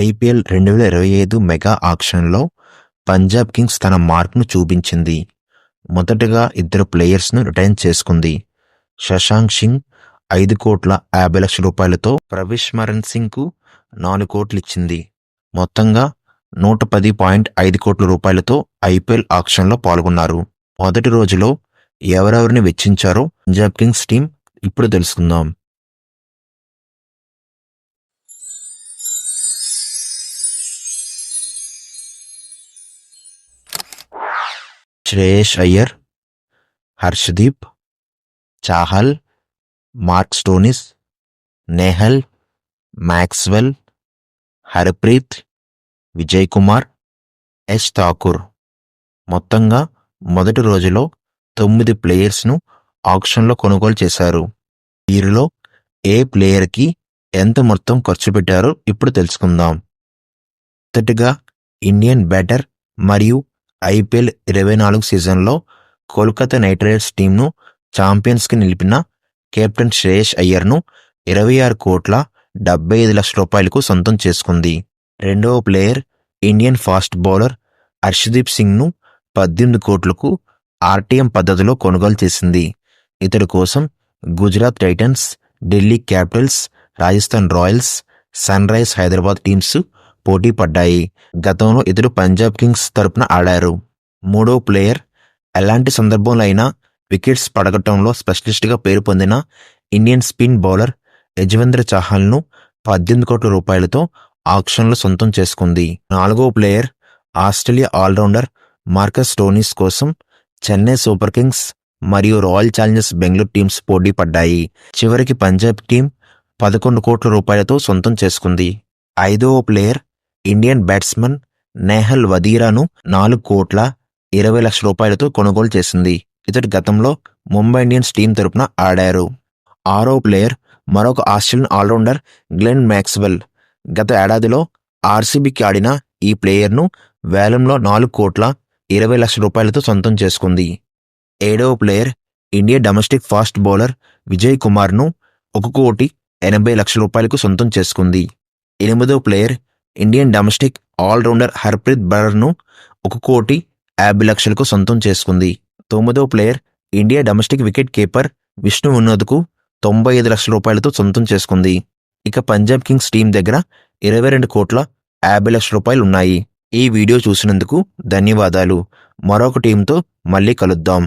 IPL 2025 mega ఆక్షన్లో Punjab Kings తన మార్క్ను చూపించింది. మొదటగా ఇద్దరు ప్లేయర్స్ను రిటైన్ చేసుకుంది. శశాంక్ సింగ్ 5,50,00,000 ప్రవిష్మరణ్ సింగ్కు 4 కోట్లు ఇచ్చింది. మొత్తంగా 110.5 కోట్ల రూపాయలతో ఐపీఎల్ ఆక్షన్లో పాల్గొన్నారు. మొదటి రోజులో ఎవరెవరిని వెచ్చించారో పంజాబ్ కింగ్స్ టీం ఇప్పుడు తెలుసుకుందాం. Shreyas Iyer, Harshdeep, Chahal, Mark Stoinis, Nehal, Maxwell, Harpreet, Vijay Kumar, S Thakur. మొత్తంగా మొదటి రోజులో 9 ప్లేయర్స్ను ఆక్షన్లో కొనుగోలు చేశారు. వీరిలో ఏ ప్లేయర్కి ఎంత మొత్తం ఖర్చు పెట్టారో ఇప్పుడు తెలుసుకుందాం. మొదటిగా ఇండియన్ బ్యాటర్ మరియు ఐపీఎల్ 24 సీజన్లో కోల్కతా నైట్ రైడర్స్ టీంను ఛాంపియన్స్కి నిలిపిన కెప్టెన్ శ్రేయస్ అయ్యర్ను 26,75,00,000 సొంతం చేసుకుంది. రెండవ player Indian fast bowler Harshdeep సింగ్ను 18 కోట్లకు ఆర్టీఎం పద్ధతిలో కొనుగోలు చేసింది. ఇతడి కోసం Gujarat Titans, Delhi Capitals, Rajasthan Royals, Sunrisers Hyderabad teams పోటీ పడ్డాయి. గతంలో ఇతడు పంజాబ్ కింగ్స్ తరపున ఆడారు. మూడో ప్లేయర్ ఎలాంటి సందర్భంలో అయినా వికెట్స్ పడగొట్టడంలో స్పెషలిస్ట్గా పేరు పొందిన ఇండియన్ స్పిన్ బౌలర్ యజ్వేంద్ర చాహల్ను 18 కోట్ల రూపాయలతో ఆక్షన్లో సొంతం చేసుకుంది. నాలుగో player Australia all rounder Marcus Stoinis కోసం చెన్నై సూపర్ కింగ్స్ మరియు రాయల్ ఛాలెంజర్స్ బెంగళూరు టీమ్స్ పోటీ పడ్డాయి. చివరికి పంజాబ్ టీం 11 కోట్ల రూపాయలతో సొంతం చేసుకుంది. ఐదవ ప్లేయర్ ఇండియన్ బ్యాట్స్మన్ నెహల్ వదీరాను 4,20,00,000 రూపాయలతో కొనుగోలు చేసింది. ఇతడు గతంలో ముంబై ఇండియన్స్ టీం తరపున ఆడారు. ఆరో ప్లేయర్ మరొక ఆస్ట్రేలియన్ ఆల్రౌండర్ గ్లెన్ మ్యాక్స్వెల్. గత ఏడాదిలో ఆర్సీబీకి ఆడిన ఈ ప్లేయర్ను వేలంలో 4,20,00,000 రూపాయలతో సొంతం చేసుకుంది. ఏడవ player India domestic fast bowler Vijay కుమార్ను 1,80,00,000 రూపాయలకు సొంతం చేసుకుంది. ఎనిమిదవ player Indian domestic allrounder Harpreet బర్ను 1,50,00,000 సొంతం చేసుకుంది. తొమ్మిదవ player India domestic wicket keeper Vishnu ఉన్నద్కు 95,00,000 రూపాయలతో సొంతం చేసుకుంది. ఇక పంజాబ్ కింగ్స్ టీం దగ్గర 22,50,00,000 రూపాయలు ఉన్నాయి. ఈ వీడియో చూసినందుకు ధన్యవాదాలు. మరొక టీంతో మళ్ళీ కలుద్దాం.